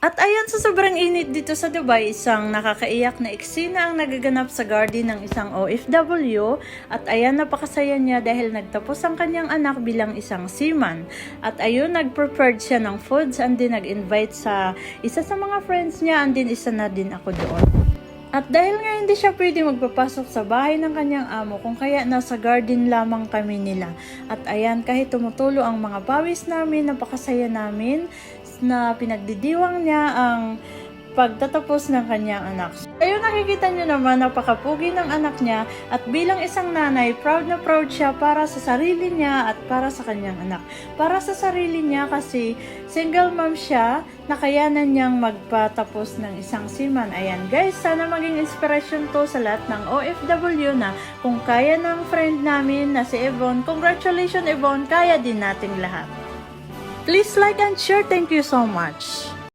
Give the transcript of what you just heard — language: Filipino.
At ayan, sa sobrang init dito sa Dubai, isang nakakaiyak na eksena ang nagaganap sa garden ng isang OFW. At ayan, napakasaya niya dahil nagtapos ang kanyang anak bilang isang seaman. At ayun, nag-prepared siya ng foods and din nag-invite sa isa sa mga friends niya and din isa na din ako doon. At dahil nga hindi siya pwede magpapasok sa bahay ng kanyang amo, kung kaya nasa garden lamang kami nila. At ayan, kahit tumutulo ang mga pawis namin, napakasaya namin na pinagdidiwang niya ang pagtatapos ng kanyang anak. Ayun, nakikita niyo naman, napakapugi ng anak niya at bilang isang nanay, proud na proud siya para sa sarili niya at para sa kanyang anak. Para sa sarili niya kasi single mom siya, nakayanan niyang magpatapos ng isang seaman. Ayan guys, sana maging inspiration to sa lahat ng OFW na kung kaya ng friend namin na si Yvonne, congratulations Yvonne, kaya din nating lahat. Please like and share. Thank you so much.